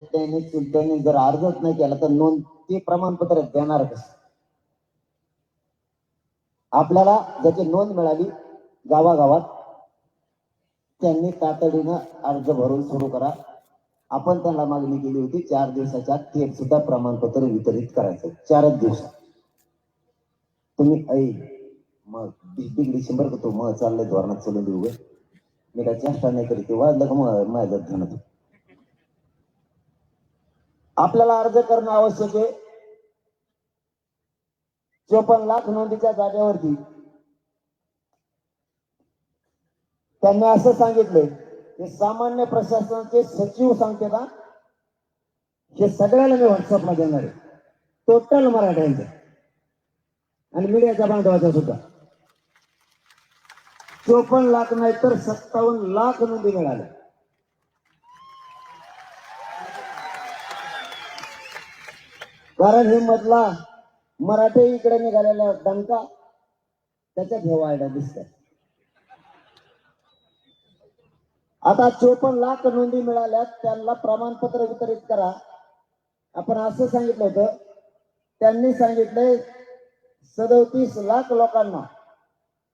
त्यांनी जर अर्जच नाही केला तर नोंद ते प्रमाणपत्र देणार कसं? आपल्याला ज्याची नोंद मिळाली गावागावात त्यांनी तातडीनं अर्ज भरून सुरू करा. आपण त्यांना मागणी केली होती 4 दिवसाच्या आत ते सुद्धा प्रमाणपत्र वितरित करायचं. 4च दिवसात तुम्ही मग 20 डिसेंबर का तो मग चाललंय धोरणात चालू देऊ. मी काय चेष्टा नाही करीत, वाजलं का मग माझ्या ध्यानात. आपल्याला अर्ज करणं आवश्यक आहे. 54 लाख नोंदीच्या जागेवरती त्यांनी असं सांगितलंय की सामान्य प्रशासनाचे सचिव सांगते ना, हे सगळ्याला मी व्हॉट्सअपला देणार आहे, टोटल मराठ्यांचं आणि मीडियाच्या बांधवाच्या सुद्धा. 54 लाख नाही तर 57 लाख नोंदी मिळाल्या. कारण हे मधला मराठी इकडे निघालेला डंका त्याच्यात हे वायडा दिसतात. आता 54 लाख नोंदी मिळाल्या, त्यांना प्रमाणपत्र वितरित करा. आपण असं सांगितलं होतं, त्यांनी सांगितलंय 37 लाख लोकांना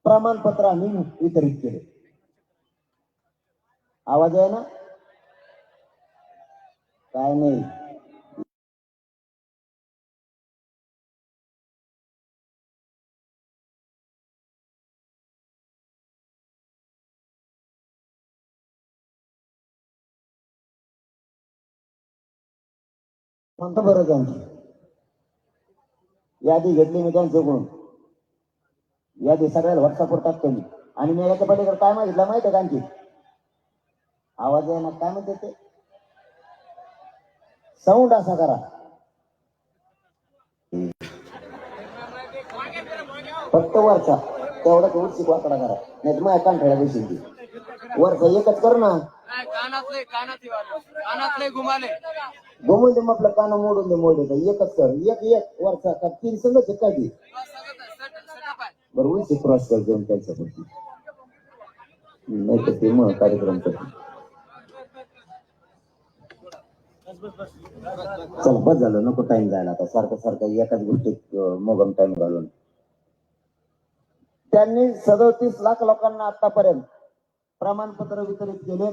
प्रमाणपत्र आम्ही वितरित केले. आवाज आहे ना? काय नाही. म्हणतो बरं त्यांची यादी घेतली मी त्यांच्याकडून. यादी सगळ्याला व्हॉट्सअपवर टाकतो मी. आणि मी याच्या पलीकडे काय मागितलं माहिती आहे का आणखी? आवाज आहे ना? काय म्हणते ते? साऊंड असा करा. फक्त वरचा तेवढाच उलची वाकडा करा, नाही तर माझ्या कानठळ्या बसेल ती. वरचा एकच कर ना. कानातले घुमाले घुमून दे, मग आपलं कान मोडून दे, मोडे तर एकच कर. एक वरचा का 3 संघच काय ती? बरं उलची क्रॉस कर देऊन त्यांच्यापैकी, नाही तर ते मग कार्यक्रम करते. चल बस झालं, नको टाइम जायला आता सारखं सारखं एकाच गोष्टीत मोगम टाइम घालून. त्यांनी 37 लाख लोकांना आतापर्यंत प्रमाणपत्र वितरित केले.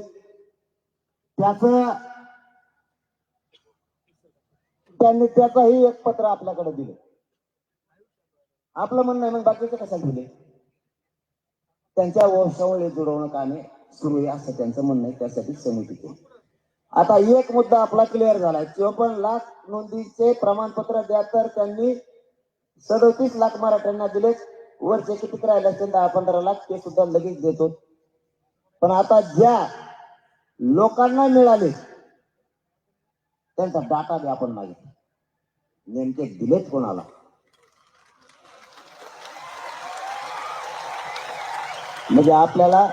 त्यांनी त्याचंही एक पत्र आपल्याकडे दिले. आपलं म्हणणं आहे मग बाकीचे कशाला दिले? त्यांच्या वंशावळी जुळवणं कामे सुरू आहे असं त्यांचं म्हणणं आहे, त्यासाठी समिती केली. आता एक मुद्दा आपला क्लिअर झालाय. 54 लाख नोंदीचे प्रमाणपत्र द्या, तर त्यांनी 37 लाख मराठ्यांना दिले. वरचे किती राहिले असतील 10-15 लाख ते सुद्धा लगेच देतो. पण आता ज्या लोकांना मिळाले त्यांचा डाटा द्या आपण मागितला, नेमके दिलेच कोणाला? म्हणजे आपल्याला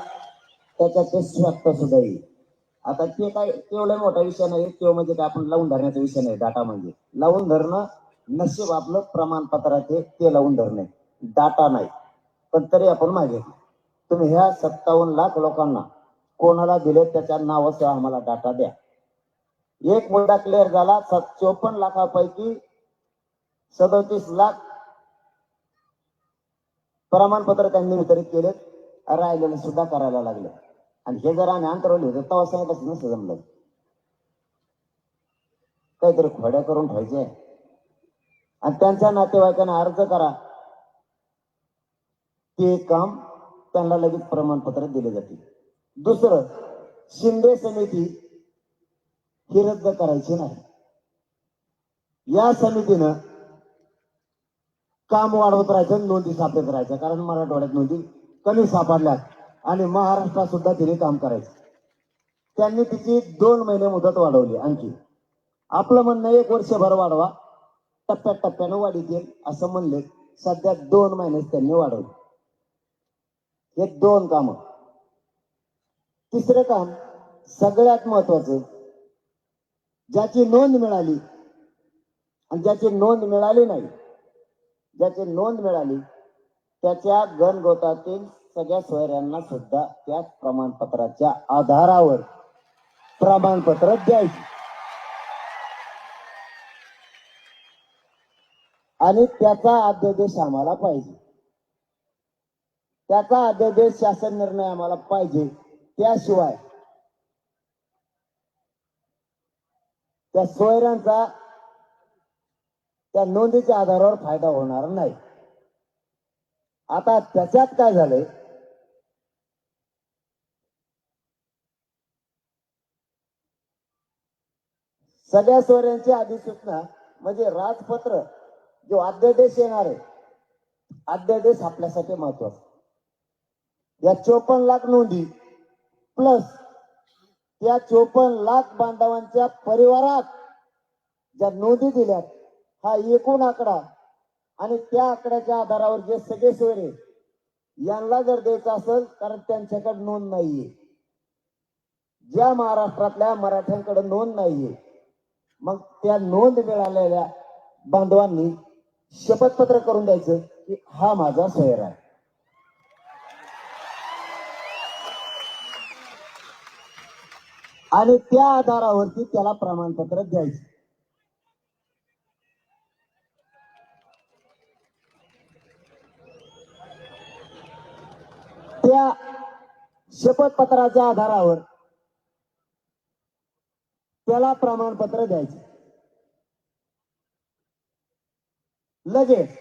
त्याच्यात स्वार्थ सुद्धा येईल. आता ते काय तेवढा मोठा विषय नाही, तो म्हणजे काय आपण लावून धरण्याचा विषय नाही. डाटा म्हणजे लावून धरणं नशीब आपलं प्रमाणपत्राचे, ते लावून धरणे, डाटा नाही. पण तरी आपण मागितलं, तुम्ही ह्या 57 लाख लोकांना कोणाला दिले त्याच्या नावासह आम्हाला डाटा द्या. एक मुद्दा क्लिअर झाला. 54 लाखापैकी 37 लाख प्रमाणपत्र त्यांनी वितरित केले, राहिलेले सुद्धा करायला लागले. आणि हे जर आम्ही अंतरवले होते तेव्हा सांगितलं नसतं जमलं. काहीतरी खोड्या करून ठेवायचे आणि त्यांच्या नातेवाईकांना अर्ज करा, ते काम त्यांना लगेच प्रमाणपत्र दिले जाते. दुसरं, शिंदे समिती ही रद्द करायची नाही. या समितीनं काम वाढवत राहायचं, नोंदी सापडत राहायचं. कारण मराठवाड्यात नोंदी कमी सापडल्यात आणि महाराष्ट्रात सुद्धा तिने काम करायचं. त्यांनी तिची 2 महिने मुदत वाढवली आणखी. आपलं म्हणणं 1 वर्षभर वाढवा, टप्प्याटप्प्यानं वाढीत येईल असं म्हणले. सध्या 2 महिनेच त्यांनी वाढवले. हे 2 काम. तिसरं काम सगळ्यात महत्वाचं, ज्याची नोंद मिळाली आणि ज्याची नोंद मिळाली नाही, ज्याची नोंद मिळाली त्याच्या गणगोतातील सगळ्या सोयऱ्यांना सुद्धा त्याच प्रमाणपत्राच्या आधारावर प्रमाणपत्र द्यायचे. आणि त्याचा अध्यादेश आम्हाला पाहिजे, त्याचा अध्यादेश शासन निर्णय आम्हाला पाहिजे. त्याशिवाय त्या सोयऱ्यांचा त्या नोंदीच्या आधारावर फायदा होणार नाही. आता त्याच्यात काय झालंय, सगळ्या सोयऱ्यांची अधिसूचना म्हणजे राजपत्र जो अध्यादेश येणार आहे, अध्यादेश आपल्यासाठी महत्वाचा. या 54 लाख नोंदी प्लस त्या 54 लाख बांधवांच्या परिवारात ज्या नोंदी दिल्यात, हा एकूण आकडा आणि त्या आकड्याच्या आधारावर जे सगळे सोयरे यांना जर द्यायचं असेल, कारण त्यांच्याकडे नोंद नाहीये, ज्या महाराष्ट्रातल्या मराठ्यांकडे नोंद नाहीये, मग त्या नोंद मिळालेल्या बांधवांनी शपथपत्र करून द्यायचं की हा माझा सोयर आहे. आणि त्या आधारावरती त्याला प्रमाणपत्र द्यायचं. त्या शपथपत्राच्या आधारावर त्याला प्रमाणपत्र द्यायचे. लगेच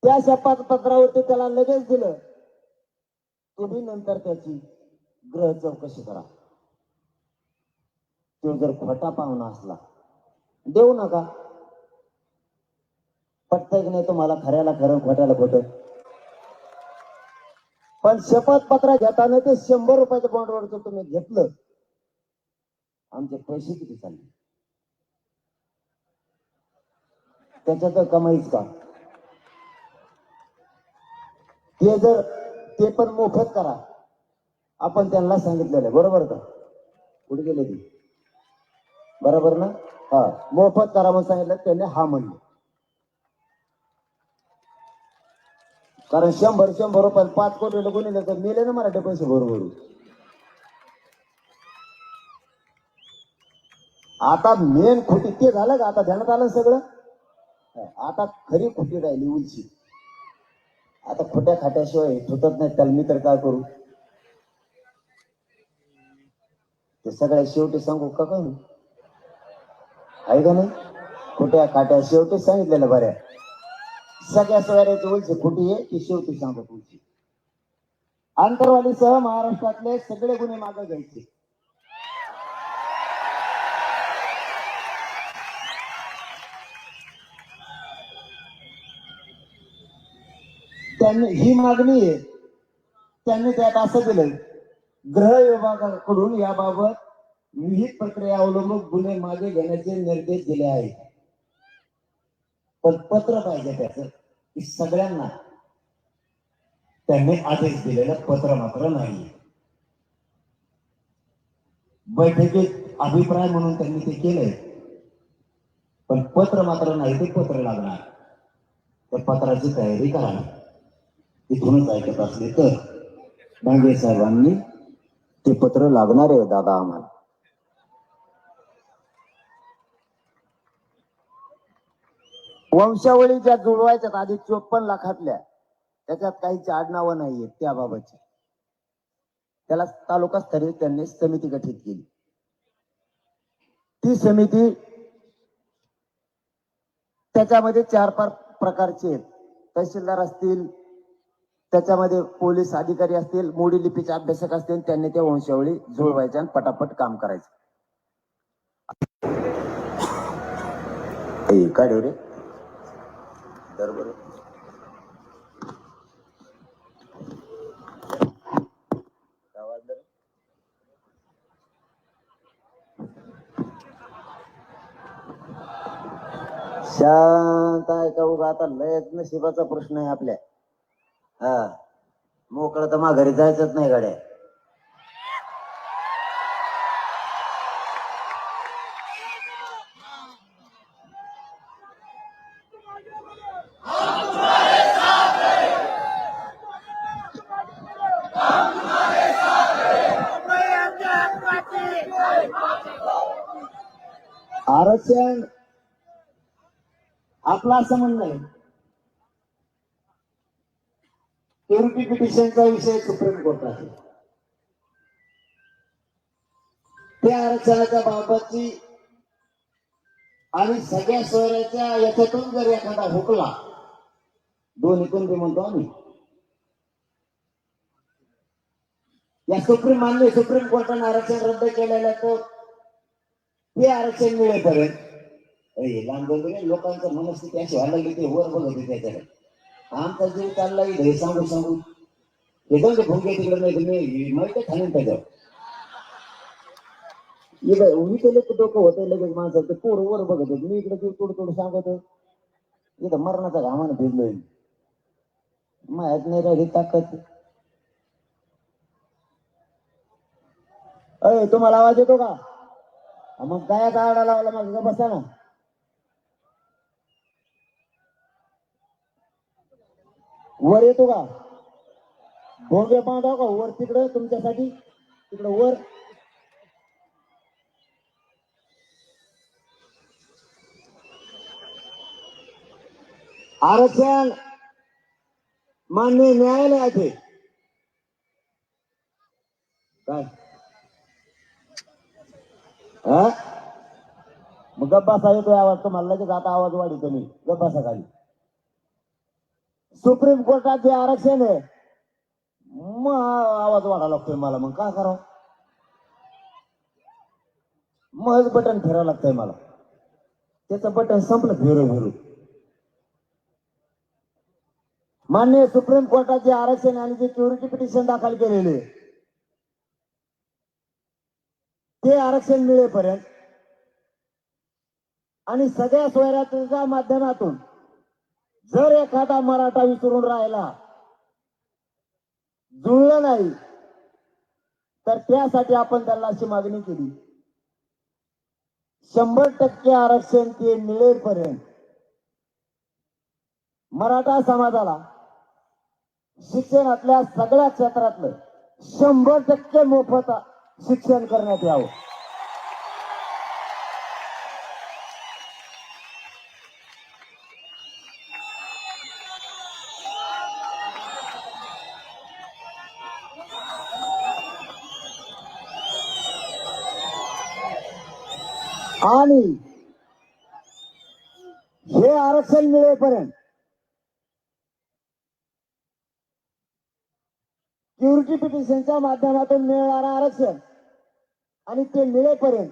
त्या शपथपत्रावरती त्याला लगेच दिलं, तुम्ही नंतर त्याची ग्रह चौकशी करा. तो जर खोटा पाहुणा असला देऊ नका. पटतंय की नाही तुम्हाला? खऱ्याला खरं, खोट्याला खोटं. पण शपथपत्र घेताना ते 100 रुपयाच्या बॉन्डवर तुम्ही घेतलं, आमचे पैसे किती चालले? त्याच्यात कमाईच का? ते जर ते पण मोफत करा, आपण त्यांना सांगितलेलं बरोबर का? कुठे गेले ती? बरोबर ना? हा, मोफत करा म्हणून सांगितलं, त्यांनी हा म्हणलं. कारण 100 रुपये 5 कोटी गुन्हे तर मेले ना मराठी पैसे बरोबर. आता मेन खोटी ते झालं का? आता ध्यानात आलं सगळं. आता खरी खोटी राहिली उंची. आता खोट्या खाट्याशिवाय फुटत नाही, त्याला मी तर काय करू? ते सगळ्या शेवटी सांगू का काय आहे का नाही? खोट्या खाट्या शेवटी सांगितलेलं बऱ्या. सगळ्या सोयऱ्याची उंची खोटी आहे ती शेवटी सांगत उंची. आंतरवालीसह महाराष्ट्रातले सगळे गुन्हे मागे घ्यायचे. त्यांनी ही मागणी आहे, त्यांनी त्यात असं दिलंय, गृह विभागाकडून याबाबत विहित प्रक्रिया अवलंबून गुन्हे मागे घेण्याचे निर्देश दिले आहेत. पण पत्र पाहिजे त्याचं की सगळ्यांना. त्यांनी आदेश दिलेलं पत्र मात्र नाही. बैठकीत अभिप्राय म्हणून त्यांनी ते केलंय, पण पत्र मात्र नाही. ते पत्र लागणार, त्या पत्राची तयारी करा. इथूनच ऐकत असले तर डांगे साहेबांनी ते पत्र लागणार आहे दादा आम्हाला. वंशावळी ज्या जुळवायच्यात आधी 54 लाखातल्या, त्याच्यात काहीची आडनावं नाहीये त्याबाबतची. त्याला तालुका स्तरीय त्यांनी समिती गठीत केली. ती समिती त्याच्यामध्ये 4-5 प्रकारचे आहेत. तहसीलदार असतील, त्याच्यामध्ये पोलीस अधिकारी असतील, मोडी लिपीचे अभ्यासक असतील. त्यांनी त्या वंशावळी जुळवायच्या आणि पटापट काम करायचं. काय रे बरोबर. शांत आहे का उगा? आता लयच नशिबाचा प्रश्न आहे आपल्या. हा, मोकळं तर माघारी जायचंच नाही गाड्या. आरक्षण आपलं असं म्हणणं आहे, प्युरिटी पिटिशनचा विषय सुप्रीम कोर्टात आहे. त्या आरक्षणाच्या बाबतची आणि सगळ्या शहराच्या याच्यातून जर एखादा हुकला, दोन एकूण म्हणतो आम्ही, या सुप्रीम कोर्टाने आरक्षण रद्द केलेलं, तर ते आरक्षण मिळेपर्यंत लोकांचं मनस्थिती अशी व्हायला लागली, ते वर बघत होते त्याच्याकडे. आमचा जीव चालला हे सांगू सांगू हे जाऊ भुंगे तिकडे नाही, माहिती खालीन त्याच्यावर उभी केले तर डोकं होतं लगेच माणसाचं, पोर वर बघत होते. मी इकडे थोडं थोडं सांगतो, इथं मरणाचा घामानं फिरलोय, माहित नाही राहिली ताकद. अय तुम्हाला आवाज येतो का? मग काय आरडा लावला, मग बसा ना. वर येतो का? भोंगे बांधाव का वर तिकडं तुमच्यासाठी, तिकडं वर. आरक्षण मान्य न्यायालयाचे काय मग गप्पा येतोय आवाज तुम्हाला, लगेच आता आवाज वाढवतो मी, गप्पा खाली. सुप्रीम कोर्टात जे आरक्षण आहे, मग आवाज वाढावा लागतोय मला, मग काय करावं, मग बटन फिरावं लागतंय मला. त्याचं बटन संपलं, फिरू फिरू. मान्य सुप्रीम कोर्टात जे आरक्षण आणि जे प्युरिटी पिटिशन दाखल केलेले, ते आरक्षण मिळेपर्यंत आणि सगळ्या सोयऱ्याच्या माध्यमातून जर एखादा मराठा विसरून राहिला, जुळलं नाही, तर त्यासाठी आपण त्याला अशी मागणी केली, 100% आरक्षण ते मिळेपर्यंत मराठा समाजाला शिक्षणातल्या सगळ्या क्षेत्रातलं 100% मोफत शिक्षण करण्यात यावं. आणि हे आरक्षण मिळेपर्यंत प्युरिटी पिटिशनच्या माध्यमातून मिळणारं आरक्षण आणि ते मिळेपर्यंत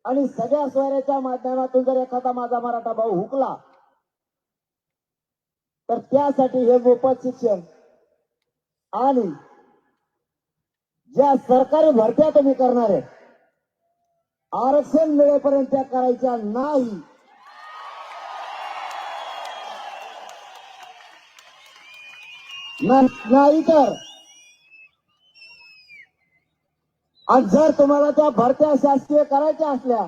आणि सगळ्या सोयऱ्याच्या माध्यमातून जर एखादा माझा मराठा भाऊ हुकला, तर त्यासाठी हे मोफत शिक्षण आणि ज्या सरकारी भरत्या तुम्ही करणार आहे, आरक्षण मिळेपर्यंत त्या करायच्या नाही. नाही तर आणि जर तुम्हाला त्या भरत्या शासकीय करायच्या असल्या,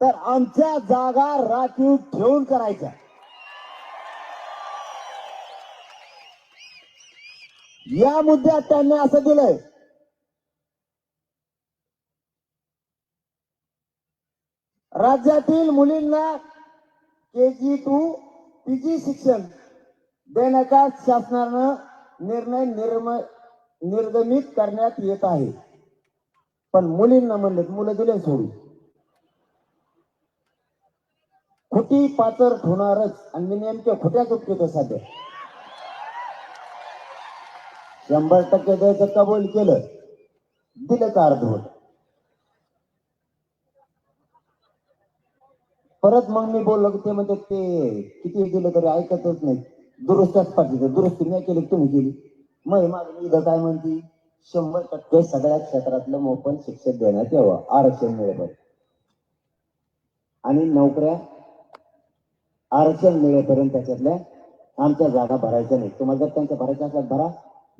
तर आमच्या जागा राखीव ठेवून करायच्या. या मुद्द्यात त्यांनी असं दिलंय, राज्यातील मुलींना KG to PG शिक्षण देण्याचा शासनानं निर्णय निर्गमित करण्यात येत आहे. पण मुलींना म्हणले, मुलं दिले सोडून, खुटी पाचर होणारच. आणि मी नेमक्या खुट्या चुकतो सध्या. 100% द्यायचं कबूल केलं, दिलं का अर्धवट. परत मग मी बोललो की ते म्हणजे ते किती दिलं तरी ऐकतच नाही, दुरुस्त्याच पाठवते. दुरुस्ती नाही केली, तुम्ही केली. मग माझं इथं काय म्हणते, 100% सगळ्या क्षेत्रातलं मोफत शिक्षण देण्यात यावं, आरक्षण मिळेपर्यंत. आणि नोकऱ्या आरक्षण मिळेपर्यंत त्याच्यातल्या आमच्या जागा भरायच्या नाही. तुम्हाला जर त्यांच्या भरायच्या असल्यात भरा,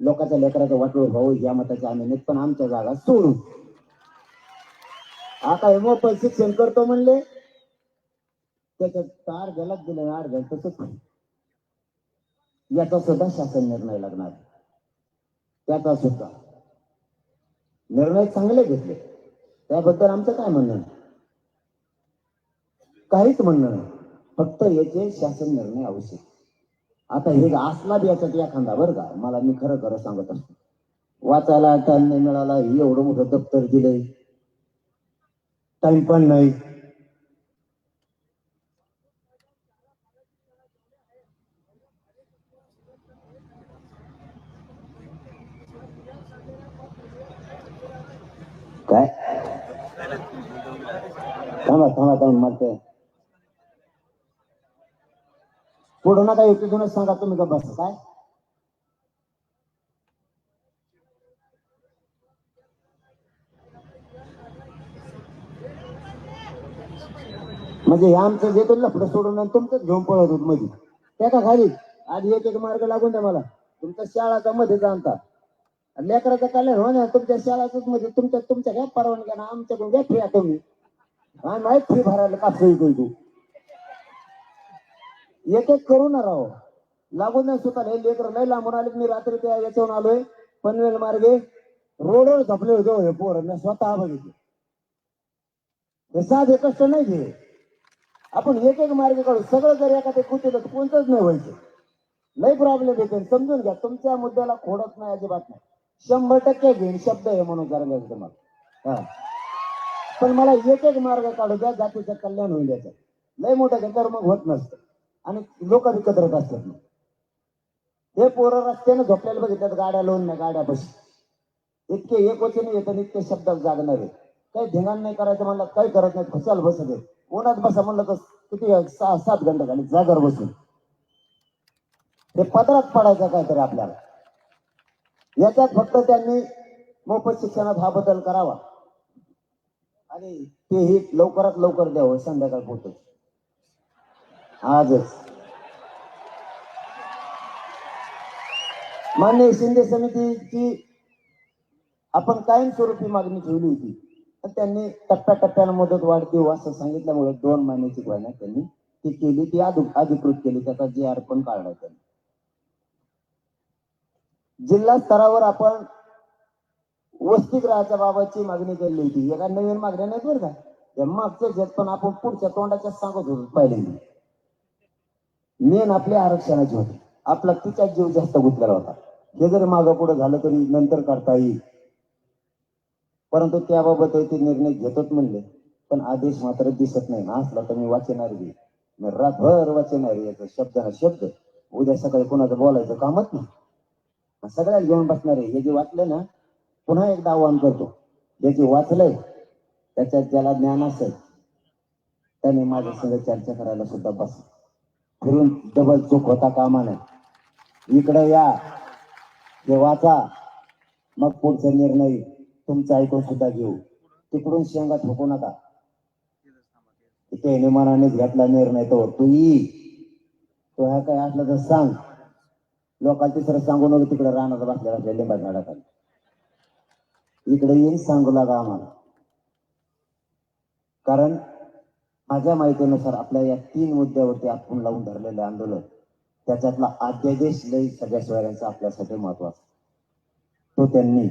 लोकांच्या लेकराचं वाटोळ भाऊ या मताचे आम्ही नाहीत, पण आमच्या जागा सोडू. आता हे मोफत शिक्षण करतो म्हणले, त्याच्यात तार गलत दिलं, आड घाल तसंच याचा सुद्धा शासन निर्णय लागणार. त्याचा सुद्धा निर्णय चांगले घेतले, त्याबद्दल आमचं काय म्हणणं. काहीच म्हणणं नाही, फक्त याचे शासन निर्णय आवश्यक. आता हे असला बी याच्यात एखादा बरं का, मला मी खरं खरं सांगत असतो, वाचायला टाइम नाही मिळाला, एवढं मोठं दप्तर दिलंय, टाइम पण नाही. काय थांबा थांबा थांबा मागते पुढं नका तिथूनच सांगा तुम्ही का बस काय. म्हणजे हे आमचं जे लफडं सोडून तुमचंच घेऊन पळत होत मध्ये त्या का खाली आधी एक एक मार्ग लागून द्या मला. तुमच्या शाळाचा मध्ये जाणता लेकराचं कल्याण हो ना, तुमच्या शाळाच मध्ये तुमच्या घ्या परवानग्या ना, आमच्याकडून घ्या फ्री तुम्ही. हा नाही फ्री भरायला का फ्री तू एक एक करू ना राव, लागून नाही सुद्धा हे लेकर लय लांबून आले. मी रात्री त्या याच्यावरून आलोय पनवेल मार्गे, रोडवर झपले होते हे पोर, मी स्वतः बघितले. हे साधे कष्ट नाही घे, आपण एक एक मार्ग काढू. सगळं जर एखादं कुठे कोणतंच नाही व्हायचं, लय प्रॉब्लेम येते. समजून घ्या, तुमच्या मुद्द्याला खोडत नाही अजिबात नाही. 100% घेईन शब्द आहे म्हणून जरा तुम्हाला. हा पण मला एक एक मार्ग काढू द्या, जातीचं कल्याण होईल याचं. लय मोठं घेतल्यावर मग होत नसतं आणि लोक विकत असतात. मग हे पोरं रस्त्याने झोपलेलं बघितल्यात, गाड्या लावून नाही, गाड्या बशी इतके एक वचनी येतात, इतके शब्दात जागणारे. काही धिंगाण नाही करायचं म्हणलं, काही करत नाही, खुशाल बसत आहे. उन्हात बसा म्हणलं तर किती 6-7 घंटे झाले जागर बसून. ते पदरात पडायचं काहीतरी आपल्याला. याच्यात फक्त त्यांनी मोफत शिक्षणात हा बदल करावा आणि तेही लवकरात लवकर द्यावं, संध्याकाळ पोहोचत आजच. मान्य शिंदे समितीची आपण कायमस्वरूपी मागणी ठेवली होती, तर त्यांनी टप्प्याटप्प्यानं मुदत वाढ देऊ असं सांगितल्यामुळे 2 महिन्याची घोषणा त्यांनी ती केली, ती अधिकृत केली. त्याचा GR पण काढला त्यांनी. जिल्हा स्तरावर आपण वसतिगृहाच्या बाबतची मागणी केली होती. एका नवीन मागण्या नाही बरं का, त्या मागचं जत पण आपण पुढच्या तोंडाच्या सांगत होतो पहिल्यांदा. मेन आपल्या आरक्षणाची होती, आपला तिचा जीव जास्त गुंतलेला होता. हे जरी मागं पुढे झालं तरी नंतर करता येईल, परंतु त्याबाबत ते निर्णय घेतच म्हणले. पण आदेश मात्र दिसत नाही. असला तर मी वाचणार बी, मी रातभर वाचणार. याचा शब्द हा शब्द, उद्या सकाळी कोणाचं बोलायचं कामच नाही, सगळ्यात घेऊन बसणार आहे. हे जे वाचलं ना, पुन्हा एकदा आवाहन करतो, ज्याचे वाचलंय त्याच्यात ज्याला ज्ञान असेल त्याने माझ्या संग चर्चा करायला सुद्धा बस. फिरून डबल चूक होता कामा नये. इकडे या, ते वाचा, मग पुढचा निर्णय तुमचा ऐकून सुद्धा घेऊ. तिकडून शेंगा ठोकू नका. तिथे मनानेच घेतला निर्णय तो तो ह्या काय असलं तर सांग. लोकांना तिसरं सांगू नको तिकडे राहणार बसलेला असल्या लिंबा झाडाखाली. इकडे येईन सांगू लागा आम्हाला. कारण माझ्या माहितीनुसार आपल्या या 3 मुद्द्यावरती आपण लावून धरलेलं आंदोलन, त्याच्यातला अध्यादेश लई सगळ्या सोयऱ्यांचा आपल्यासाठी महत्वाचा. तो त्यांनी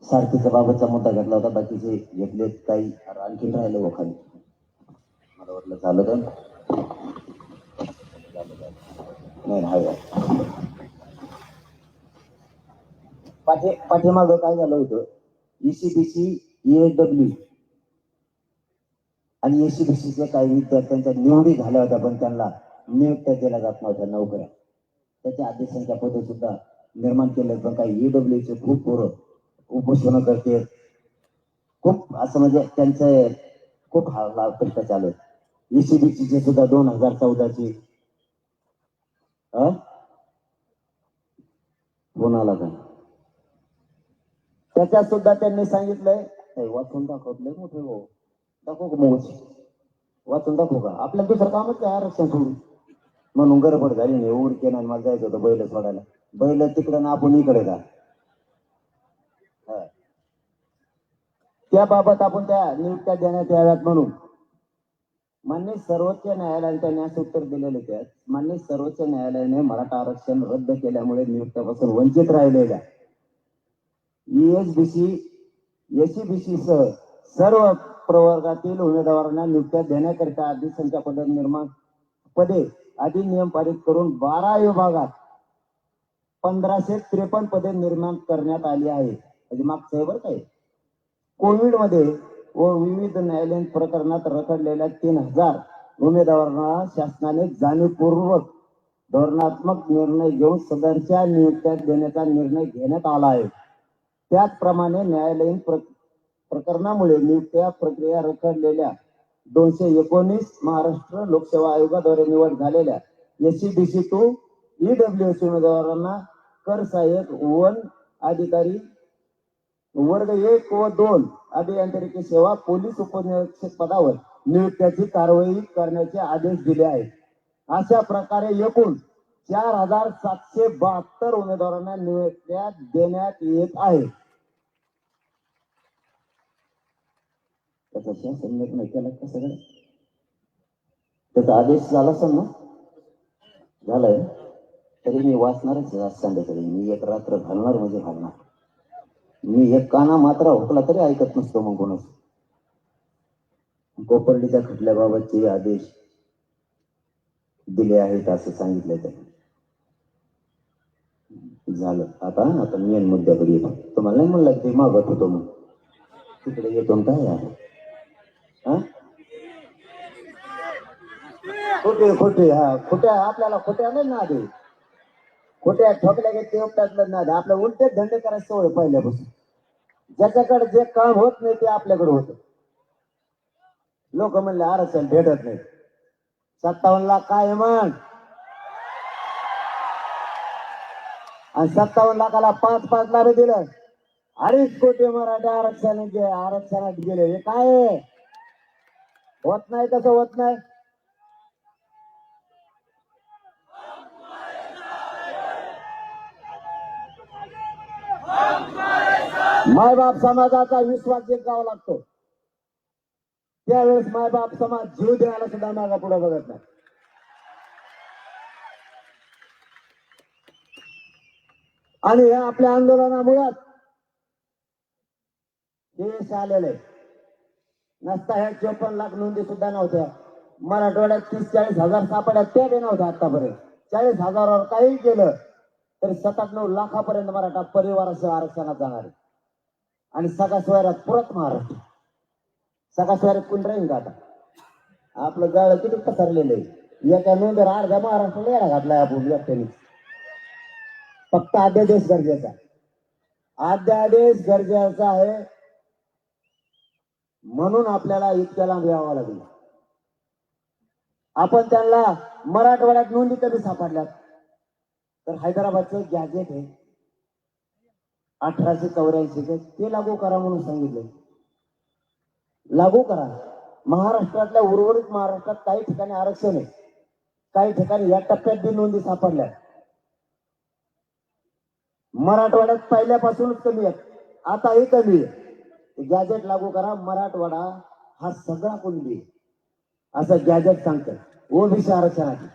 सारखीच्या बाबतचा मुद्दा घेतला होता, बाकीचे घेतले काही आणखीन राहिले व खाली. मला वाटलं झालं का नाही. पाठीमागं काय झालं होतं, ECBC, ESW आणि ECBCच्या काही विद्यार्थ्यांच्या निवडी झाल्या होत्या, पण त्यांना नियुक्त्या केल्या जात नव्हत्या नोकऱ्या. त्याच्या आदेशांच्या पद्धत सुद्धा निर्माण केले. पण काही EWचे खूप पोरं उपोषण करते, खूप असं म्हणजे त्यांचं खूप हाल कष्ट चालू आहे. ECBCचे सुद्धा 2014ची कोणाला काय त्याच्यात सुद्धा त्यांनी सांगितलंय, वाचून दाखवलंय मोठे भाऊ, दाखवू का मोच वाचून दाखवू का? आपल्या दुसरं कामच काय आरक्षण सोडून, म्हणून गडबड झाली नाही. उरके नाही, मला जायचं होतं बैल सोडायला. बैल तिकडे ना आपण इकडे का. त्याबाबत आपण त्या नियुक्त्या देण्यात याव्यात म्हणून मान्य सर्वोच्च न्यायालयाने त्यांनी असं उत्तर दिलेलं. त्यात मान्य सर्वोच्च न्यायालयाने मराठा आरक्षण रद्द केल्यामुळे नियुक्त्यापासून वंचित राहिलेल्या ESBC, SCBC सह सर्व प्रवर्गातील उमेदवारांना नियुक्त्या देण्याकरिता अधिसंख्या पदे अधिनियम पारित करून 12 विभागात 1553 पदे निर्माण करण्यात आली आहे. म्हणजे मागचं आहे बरं काय. कोविड मध्ये व विविध न्यायालयीन प्रकरणात रखडलेल्या 3000 उमेदवारांना शासनाने जाणीवपूर्वक धोरणात्मक निर्णय घेऊन सदरच्या नियुक्त्या देण्याचा निर्णय घेण्यात आला आहे. त्याचप्रमाणे न्यायालयीन प्रकरणामुळे नियुक्त्या प्रक्रिया रखडलेल्या 219 महाराष्ट्र लोकसेवा आयोगाद्वारे निवड झालेल्या SCDC 2 EWS उमेदवारांना कर सहाय्यक वन अधिकारी वर्ग 1 व 2 अभियांत्रिकी सेवा पोलीस उपनिरीक्षक पदावर नियुक्त्याची कारवाई करण्याचे आदेश दिले आहेत. अशा प्रकारे एकूण 4772 उमेदवारांना नियुक्त्या देण्यात येत आहेत. त्याचा आदेश झाला असेल ना, झालाय तरी मी वाचणारच आज संध्याकाळी. मी एक रात्र घालणार म्हणजे घालणार. मी एक काना मात्र हुकला तरी ऐकत नसतो मग कोणाच. कोपर्डीच्या खटल्याबाबतचे आदेश दिले आहेत असं सांगितलं त्यांनी. झालं. आता मेन मुद्द्याकडे येतो. तुम्हाला नाही म्हणलं ते मागत होतो मग तिकडे येतो काय आहे. खोटे आपल्याला खोट्या नाही ना आधी. खोट्या ठोकल्या की ते उपटातलं ना आपल्या उलटे धंदे करायची सवय पहिल्यापासून. ज्याच्याकडे जे काम होत नाही ते आपल्याकडे होत. लोक म्हणले आरक्षण भेटत नाही. 57 लाख काय म्हण आणि 57 लाखाला 5-5 लाभ दिलं. 2.5 कोटी मराठी आरक्षणात गेले. हे काय होत नाही, कसं होत नाही. मायबाप समाजाचा विश्वास जिंकावा लागतो. त्यावेळेस मायबाप समाज जीव द्यायला सुद्धा मागा पुढे बघत नाही. आणि या आपल्या आंदोलनामुळे देश आलेले नसता ह्या 54 लाख नोंदी सुद्धा नव्हत्या. मराठवाड्यात 30-40 हजार सापड्या त्या बी नव्हत्या आतापर्यंत. 40 हजारावर काही केलं तरी 7-9 लाखापर्यंत मराठा परिवारासह आरक्षणात जाणार आहे. आणि सगळ्या सोयऱ्यात पुरत महाराष्ट्र. सगळ्या सोयऱ्यात कोण राहील का आता. आपलं गाळ किती पसरलेलं आहे. एका नोंदीवर अर्ध्या महाराष्ट्राला येडा घातलाय आपण व्यक्तीने. फक्त अध्यादेश गरजेचा. अध्यादेश गरजेचा आहे म्हणून आपल्याला इतक्या लांब यावं लागलं. आपण त्यांना मराठवाड्यात नोंदी कधी सापडल्यात तर हैदराबादचं गॅजेट आहे 1884 ते लागू करा म्हणून सांगितलं. लागू करा. महाराष्ट्रातल्या उर्वरित महाराष्ट्रात काही ठिकाणी आरक्षण आहे. काही ठिकाणी या टप्प्यात बी नोंदी सापडल्या. मराठवाड्यात पहिल्यापासूनच कमी आहे, आताही कमी आहे. गॅजेट लागू करा. मराठवाडा हा सगळा कुणबी असं गॅजेट सांगतं ओबीसी आरक्षणाची.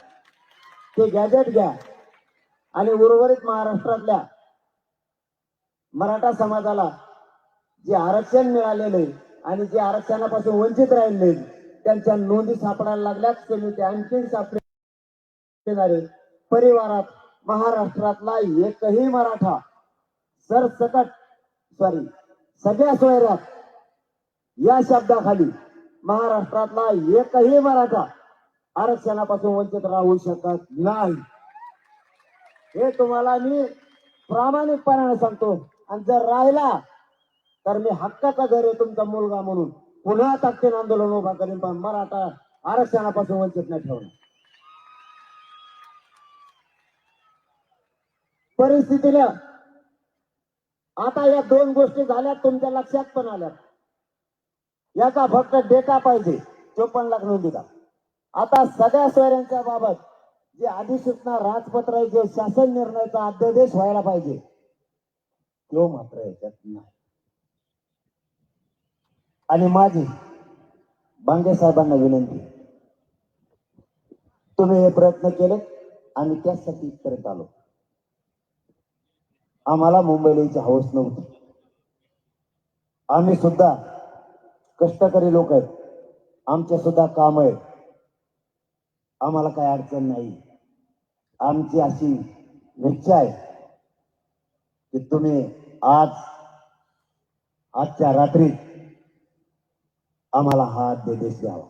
ते गॅजेट घ्या आणि उर्वरित महाराष्ट्रातल्या मराठा समाजाला जे आरक्षण मिळालेले आणि जे आरक्षणापासून वंचित राहिले त्यांच्या नोंदी सापडायला लागल्याच कमी ते आणखी सापडणारे परिवारात महाराष्ट्रातला एकही मराठा सगळ्या सोयऱ्यात या शब्दाखाली महाराष्ट्रातला एकही मराठा आरक्षणापासून वंचित राहू शकत नाही. हे तुम्हाला मी प्रामाणिकपणाने सांगतो. आणि जर राहिला तर मी हक्काचा घर आहे तुमचा मुलगा म्हणून पुन्हा ताकदीने आंदोलन उभा करेन. पण मराठा आरक्षणापासून वंचित नाही ठेवणार. परिस्थितीला आता या 2 गोष्टी झाल्या तुमच्या लक्षात पण आल्या. याचा फक्त डेटा पाहिजे. 54 लाख नोंदीचा. आता सगळ्या सोयऱ्यांच्या बाबत जे अधिसूचना राजपत्र आहे, जे शासन निर्णयाचा अध्यादेश व्हायला पाहिजे तो मात्र याच्यात नाही. आणि माझी बांगे साहेबांना विनंती, तुम्ही हे प्रयत्न केले आणि त्यासाठी इथपर्यंत आलो. आम्हाला मुंबईला यायची हौस नव्हती. आम्ही सुद्धा कष्टकरी लोक आहेत, आमचे सुद्धा काम आहे, आम्हाला काही अडचण नाही. आमची अशी इच्छा आहे की तुम्ही आजच्या रात्री आम्हाला हा अध्यादेश द्यावा.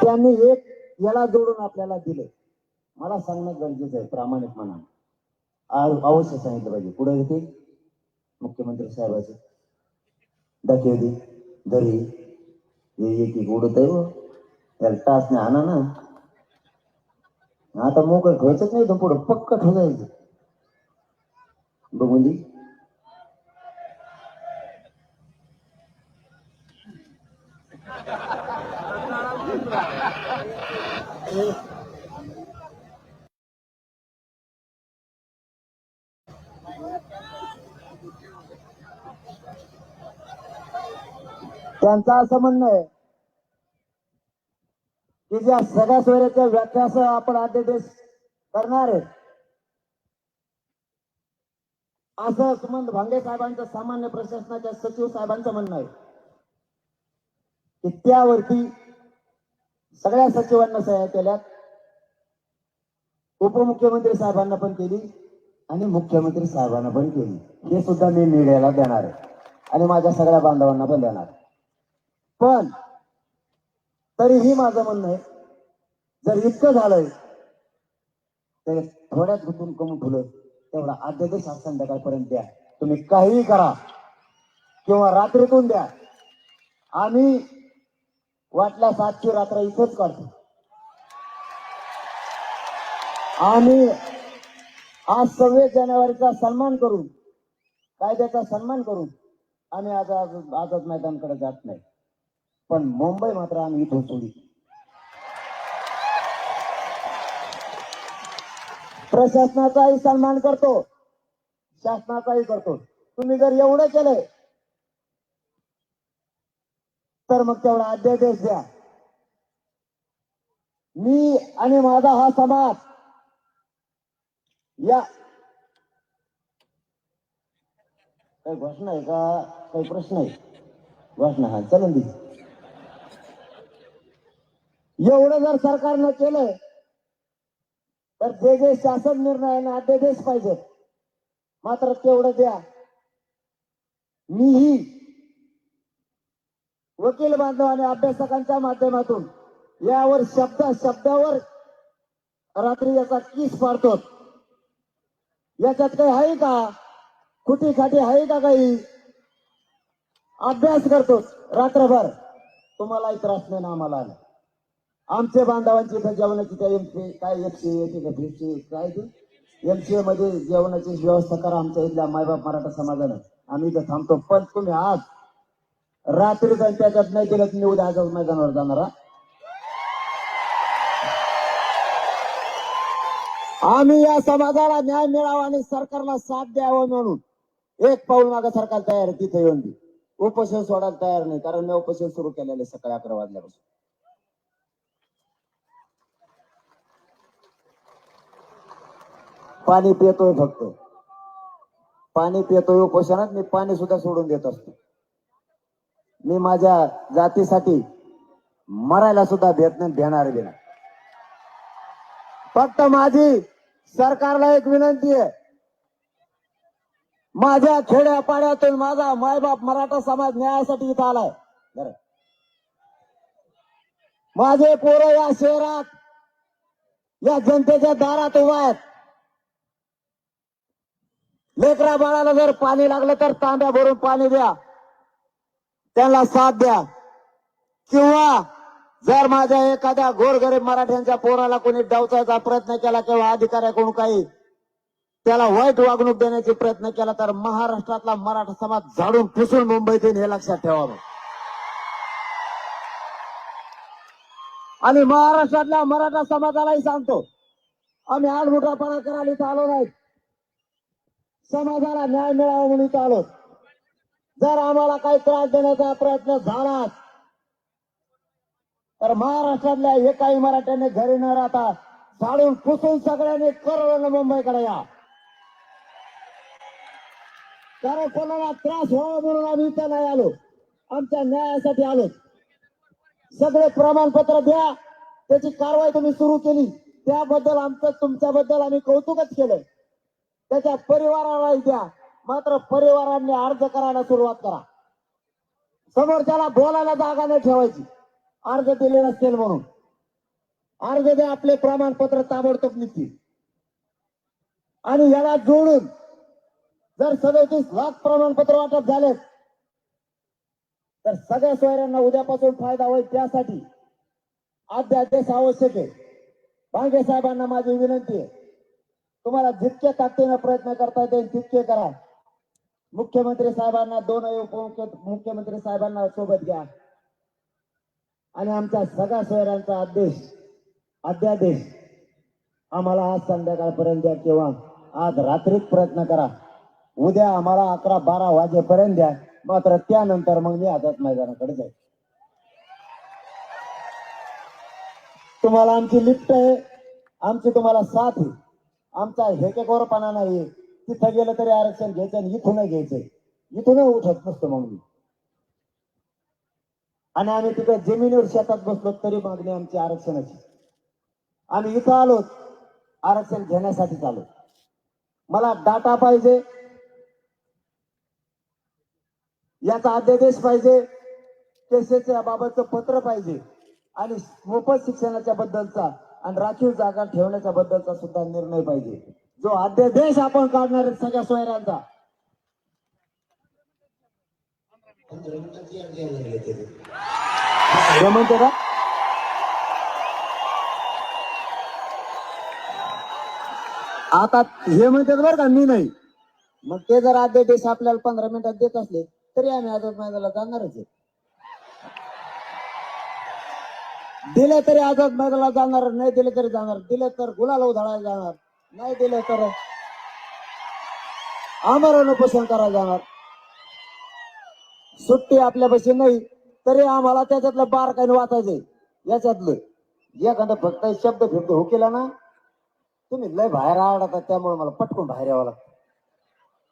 त्यांनी एक याला जोडून आपल्याला दिले. मला सांगणं गरजेचं आहे प्रामाणिकपणाने. अवश्य सांगितलं पाहिजे. पुढे येते मुख्यमंत्री साहेबाचे दाखवली घरी एक एक उडत आहे हो, त्याला टाच नाही आणा ना. आता मोकळं ठेवायचंच नाही, तर पुढं पक्क ठेवायचं. बघून दी त्यांचं असं म्हणणं आहे की ज्या सगळ्या सोयऱ्याच्या व्याख्यासह आपण अध्यादेश करणार आहे, असं सुमंत भांगे साहेबांचं, सामान्य प्रशासनाच्या सचिव साहेबांचं म्हणणं आहे की त्यावरती सगळ्या सचिवांना सह्या केल्यात, उपमुख्यमंत्री साहेबांना पण केली आणि मुख्यमंत्री साहेबांना पण केली. हे सुद्धा मी मीडियाला देणार आहे आणि माझ्या सगळ्या बांधवांना पण देणार. पण तरीही माझं म्हणणं आहे, जर इतकं झालंय तर थोड्याच गुंतून कमी ठेवलं तेवढा अध्यादेश आज संध्याकाळपर्यंत द्या. तुम्ही काहीही करा किंवा रात्रीतून द्या, आम्ही वाटल्यास आजची रात्र इथेच काढतो. आम्ही आज 26 जानेवारीचा सन्मान करून, कायद्याचा सन्मान करून आम्ही आझाद मैदानाकडे जात नाही. पण मुंबई मात्र आम्ही इथून सोडी. प्रशासनाचाही सन्मान करतो, शासनाचाही करतो. तुम्ही जर एवढं केलंय तर मग तेवढा अध्यादेश द्या. मी आणि माझा हा समाज या काही घोषणा आहे का, काही प्रश्न आहे? घोषणा हा चलन दी. एवढं जर सरकारनं केलं तर जे जे शासन निर्णयाने अध्यादेश पाहिजे मात्र तेवढं द्या. मीही वकील बांधव आणि अभ्यासकांच्या माध्यमातून यावर शब्दावर रात्री याचा किस पाडतो. याच्यात काही आहे का खुटी खाटी आहे का? काही अभ्यास करतो रात्रभर. तुम्हालाही त्रास नाही ना आम्हाला. आमच्या बांधवांची इथं जेवणाची काय एमसी काय एकशे काय ते एमसीए मध्ये जेवणाची व्यवस्था करा आमच्या इथल्या मायबाप मराठा समाजानं. आम्ही इथं थांबतो. पण तुम्ही आज रात्री जाऊन त्याच्यात नाही केलं तुम्ही उद्या आझाद मैदानावर जाणारा. आम्ही या समाजाला न्याय मिळावा आणि सरकारला साथ द्यावं म्हणून एक पाऊल मागे सरकार तयार आहे. तिथे येऊन उपोषण सोडायला तयार नाही, कारण मी उपोषण सुरू केलेले सकाळी 11 वाजल्यापासून. पाणी पितोय, फक्त पाणी पितोय. उपोषणात मी पाणी सुद्धा सोडून देत असतो. मी माझ्या जातीसाठी मरायला सुद्धा देणार बिना. फक्त माझी सरकारला एक विनंती आहे, माझ्या खेड्यापाड्यातून माझा मायबाप मराठा समाज न्यायासाठी इथं आलाय. माझे पोरं या शहरात या जनतेच्या दारात उभा आहेत. लेकरा बाळाला जर पाणी लागलं तर तांब्या भरून पाणी द्या, त्यांना साथ द्या. किंवा जर माझ्या एखाद्या गोरगरीब मराठ्यांच्या पोराला कोणी डावचायचा प्रयत्न केला किंवा अधिकाऱ्याकडून काही त्याला वाईट वागणूक देण्याचा प्रयत्न केला तर महाराष्ट्रातला मराठा समाज झाडून पुसून मुंबईत येईल, हे लक्षात ठेवावं. आणि महाराष्ट्रातल्या मराठा समाजालाही सांगतो, आम्ही आडमुठापणा करायला इथं आलो नाही, समाजाला न्याय मिळावा म्हणून इथं आलो. जर आम्हाला काही त्रास देण्याचा प्रयत्न झाला तर महाराष्ट्रातल्या एकाही मराठ्याने घरी न राहता झाडून पुसून सगळ्यांनी करोडोनं मुंबईकडे या. कारण कोणाला त्रास व्हावा म्हणून आम्ही इथं नाही आलो, आमच्या न्यायासाठी आलो. सगळे प्रमाणपत्र द्या, त्याची कारवाई तुम्ही सुरू केली त्याबद्दल आमचं तुमच्याबद्दल आम्ही कौतुकच केलं. त्याच्या परिवाराला द्या, मात्र परिवारांनी अर्ज करायला सुरुवात करा. समोरच्याला बोलायला जागा नाही ठेवायची, अर्ज दिले नसतील म्हणून. अर्ज द्या, आपले प्रमाणपत्र ताबडतोब निघतील. आणि याला जोडून जर 37 लाख प्रमाणपत्र वाटप झाले तर सगळ्या सोयऱ्यांना उद्यापासून फायदा होईल. त्यासाठी अध्यादेश आवश्यक आहे. भांगे साहेबांना माझी विनंती आहे, तुम्हाला जितके ताकदीने प्रयत्न करता येतील तितके करा. मुख्यमंत्री साहेबांना, दोनही उपमुख्यमंत्री साहेबांना सोबत घ्या आणि आमच्या सगळ्या सोयऱ्यांचा अध्यादेश आम्हाला आज संध्याकाळपर्यंत द्या किंवा आज रात्रीच प्रयत्न करा. उद्या आम्हाला 11-12 वाजेपर्यंत द्या, मात्र त्यानंतर मग मी आझाद मैदानाकडे जाईल. तुम्हाला आमची लिफ्ट आहे, आमची तुम्हाला साथ आहे. आमचा हेकेखोरपणा नाही. तिथं गेलं तरी आरक्षण घ्यायचं आणि इथून घ्यायचंय, इथून उठत नसतो मग मी. आणि आम्ही तिथे जमिनीवर शेतात बसलो तरी मागणी आमची आरक्षणाची. आम्ही इथं आलो आरक्षण घेण्यासाठी आलो. मला डाटा पाहिजे, याचा अध्यादेश पाहिजे, केसेसच्या बाबतचं पत्र पाहिजे आणि मोफत शिक्षणाच्या बद्दलचा आणि राखीव जागा ठेवण्याच्या बद्दलचा सुद्धा निर्णय पाहिजे. जो अध्यादेश आपण काढणार आहे सगळ्या सोयऱ्यांचा, म्हणते का आता हे म्हणतात बरं का, मी नाही. मग ते जर अध्यादेश आपल्याला 15 मिनिटात देत असले तरी आम्ही आझाद मैदानाला जाणारच आहे. दिले तरी आझाद मैदानाला जाणार, नाही दिले तरी जाणार. दिले तर गुलाल उधळायला जाणार, नाही दिले तर आमरण उपोषण करायला जाणार. सुट्टी आपल्यापाशी नाही तरी आम्हाला त्याच्यातलं बार काही वाचायचंय. याच्यातलं एखादा फक्त शब्द फिरतो हो केला ना, तुम्ही लय बाहेर आवडतात, त्यामुळे मला पटकून बाहेर यावं लागतं.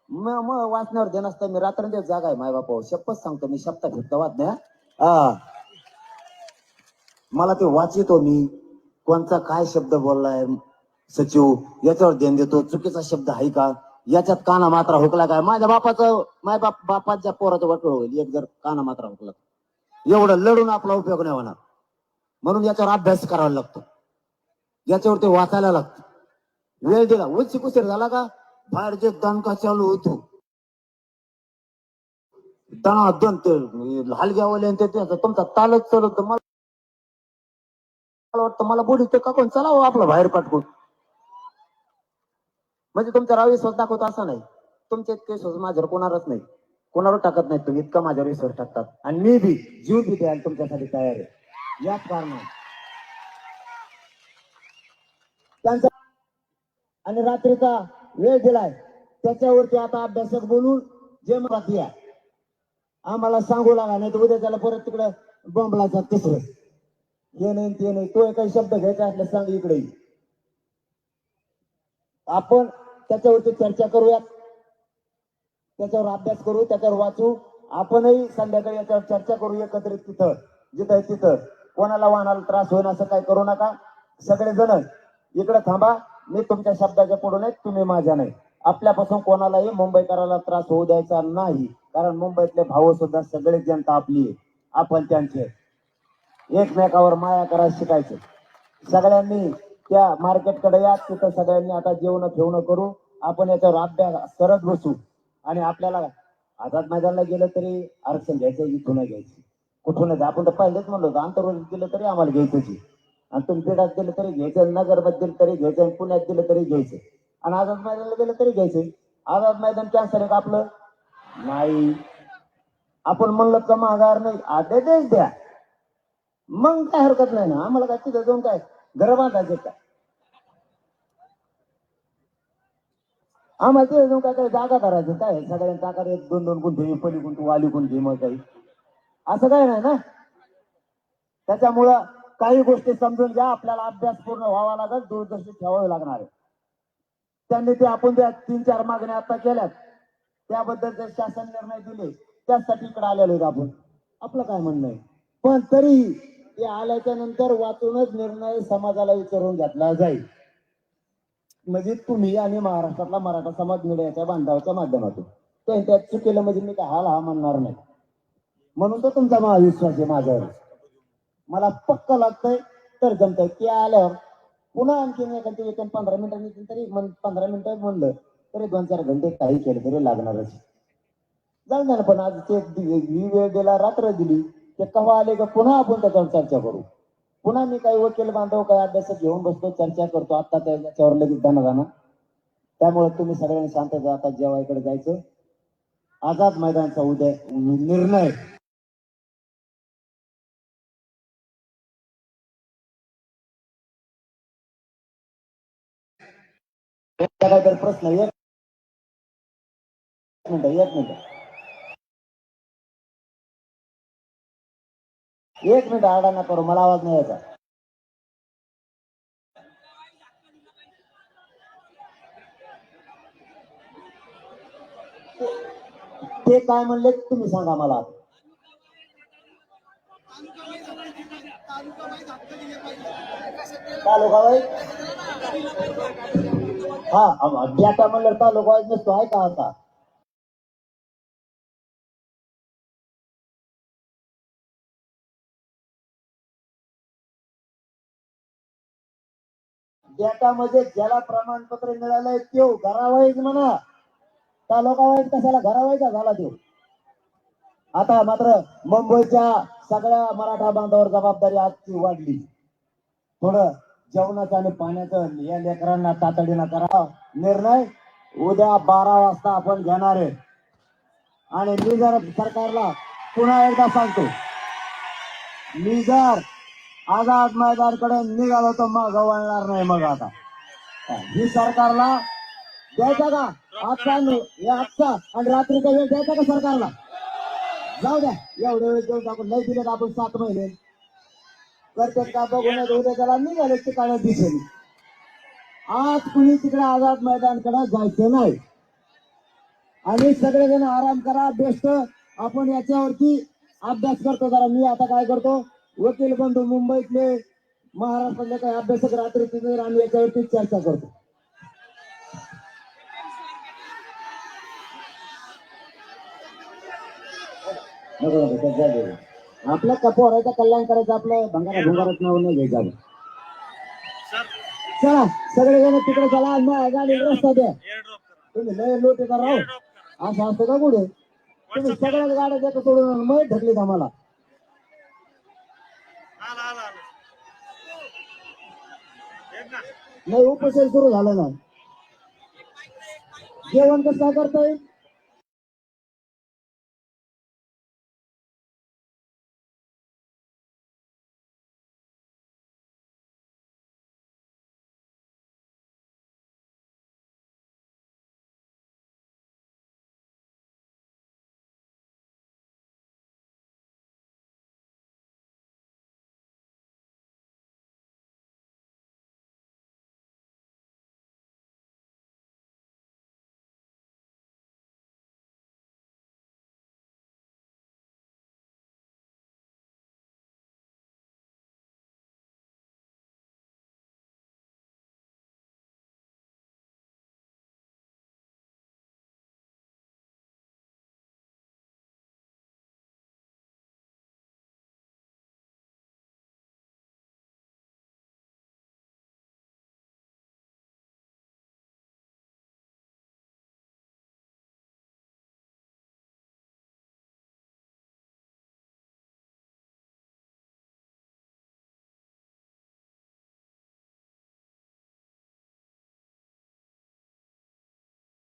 मग वाचण्यावर दे नसतं. मी रात्रंदिवस जागा आहे माय बापा, शपथ सांगतो मी, शब्द फिरतो वाच नाही. मला ते वाचितो मी, कोणचा काय शब्द बोललाय सचिव याच्यावर ध्यान देतो. चुकीचा शब्द आहे का, याच्यात काना मात्रा हुकला काय, माझ्या बापाच्या पोराचं वाटोळ होईल एक जर काना मात्रा हुकला. एवढं लढून आपला उपयोग नाही होणार. म्हणून याच्यावर अभ्यास करावा लागतो, याच्यावर ते वाचायला लागतं. वेळ दिला, उंची कुशीर झाला का बाहेर जे दणका चालू होतो, दण ते हलग्यावाले तुमचा तालच चालवतो. मला वाटतं मला बोलू ते का कोण चला आपलं बाहेर पाठवून, म्हणजे तुमचा विश्वास दाखवतो असं नाही. तुमचे इतके विश्वास माझ्यावर कोणालाच नाही, कोणावर टाकत नाही तुम्ही, इतका माझ्यावर विश्वास टाकतात. आणि मी बी जीव बी द्यायला तुमच्यासाठी तयार आहे. याच कारणाने त्यांचा आणि रात्रीचा वेळ दिलाय त्याच्यावरती आता अभ्यासक बोलून जे मला द्या, आम्हाला सांगू लागा, नाही तर उद्या त्याला परत तिकडे बॉम्बलाचा तिसरं हे नाही ते नाही. तो काही शब्द घ्यायचा असला सांग इकडे, आपण त्याच्यावरती चर्चा करूयात, त्याच्यावर अभ्यास करू, त्याच्यावर वाचू. आपणही संध्याकाळी याच्यावर चर्चा करू एकत्रित. तिथं जिथं तिथं कोणाला वाहनाला त्रास होईल असं काय करू नका. सगळेजण इकडे थांबा. मी तुमच्या शब्दाच्या पुढे नाही, तुम्ही माझ्या नाही. आपल्यापासून कोणालाही मुंबईकराला त्रास होऊ द्यायचा नाही, कारण मुंबईतले भाऊ सुद्धा सगळे जनता आपली आहे, आपण त्यांचे. एकमेकावर माया करायला शिकायचं. सगळ्यांनी त्या मार्केटकडे या, तिथं सगळ्यांनी आता जेवण ठेवणं करू. आपण याच्यावर अभ्यास करत बसू आणि आपल्याला आझाद मैदानाला गेलं तरी आरक्षण घ्यायचं, इथून घ्यायचं, कुठूनच. आपण तर पहिलेच म्हणलो होतो, आंतरवालीत दिलं तरी आम्हाला घ्यायचं, आणि तुम्ही पेठात दिलं तरी घ्यायचं, नगरमध्ये दिलं तरी घ्यायचं, पुण्यात दिलं तरी घ्यायचं, आणि आझाद मैदानाला गेलं तरी घ्यायचं. आझाद मैदान कॅन्सर आहे का आपलं? नाही. आपण म्हणलं का माघार नाही, अध्यादेश द्या, मग काय हरकत नाही ना. आम्हाला काय तिथं जाऊन काय घर बांधायचे का? आम्हाला तिथं जाऊन काय जागा करायचं काय? सगळ्यांनी जागा 1-2 गुंठे, पली गुंठे, वाली गुंठे, मग काही असं काय नाही ना. त्याच्यामुळं काही गोष्टी समजून घ्या. आपल्याला अभ्यास पूर्ण व्हावा लागेल, दूरदर्शी ठेवावे लागणार आहे. त्यांनी ते आपण त्या 3-4 मागण्या आता केल्यात, त्याबद्दल जर शासन निर्णय दिले त्यासाठी इकडे आलेलो आहेत आपण. आपलं काय म्हणणं आहे, पण तरी ते आल्याच्या नंतर वाचूनच निर्णय समाजाला विचारून घेतला जाईल. म्हणजे तुम्ही आणि महाराष्ट्रातला मराठा समाज मीडियाच्या बांधवाच्या माध्यमातून त्यात चुकीलं म्हणजे मी काय हा म्हणणार नाही. म्हणून तर तुमचा महाविश्वास आहे माझ्यावर. मला पक्क लागतंय तर जमतंय. ते आल्यावर पुन्हा आणखीन एखादी 15 मिनिटांनी तरी 15 मिनिटं म्हणलं तरी 2-4 घंटे काही केलं तरी लागणारच. जाऊ द्या ना, पण आज ते ही वेळ दिला, रात्र दिली, ते केव्हा आले का पुन्हा आपण त्याच्यावर चर्चा करू. पुन्हा मी काही वकील बांधव काही अभ्यास घेऊन बसतो, चर्चा करतो. आता त्याच्यावर लगेच जाणार. त्यामुळे तुम्ही सगळ्यांनी शांत जा. आता जेवायकडे जायचं. आझाद मैदानचा उद्या निर्णय काहीतरी प्रश्न. एक मिनिट आडा ना करू, मला आवाज नाही यायचा. ते काय म्हणले तुम्ही सांगा मला. तालुका वाईज हा डेटा म्हणलं तालुका वाईज नसतो आहे का आता. डेटामध्ये ज्याला प्रमाणपत्र मिळालंय तो घरावाईज म्हणा, तालुका वाईज कशाला घरावाईचा झाला तो. आता मात्र मुंबईच्या सगळ्या मराठा बांधवावर जबाबदारी आजची वाढली. थोडं जेवणाचं आणि पाण्याचं या लेकरांना तातडीनं करा. निर्णय उद्या 12 वाजता आपण घेणार आहे. आणि मी जर सरकारला पुन्हा एकदा सांगतो, मी जर आझाद मैदानकडे निघालो तर मग वळणार नाही. मग आता ही सरकारला द्यायचा का आजचा आणि रात्रीचा वेळ द्यायचा का सरकारला. जाऊ द्या, एवढे वेळ देऊन आपण नाही दिले तर आपण 7 महिने करतात का बघून उद्या त्याला निघाले ते काळात दिसेल. आज कुणी तिकडे आझाद मैदानकडे जायचं नाही. आणि सगळेजण आराम करा. बेस्ट आपण याच्यावरती अभ्यास करतो. जरा मी आता काय करतो, वकील बंधू मुंबईतले महाराष्ट्रातले काही अभ्यासक रात्री आम्ही याच्यावरती चर्चा करतो. आपल्या पोराचं कल्याण करायचं, आपलं भंगारा भुंगारात नाव नाही घ्यायचं. चला सगळेजण तिकडे चला. गाडी रस्ता द्या. तुम्ही लय लोट येता राहू असं असतं का पुढे. तुम्ही सगळ्याच गाड्या देतो सोडून मग ढकलीत आम्हाला. नाही उपोषण सुरू झालं ना. जेवण कसं काय करता येईल.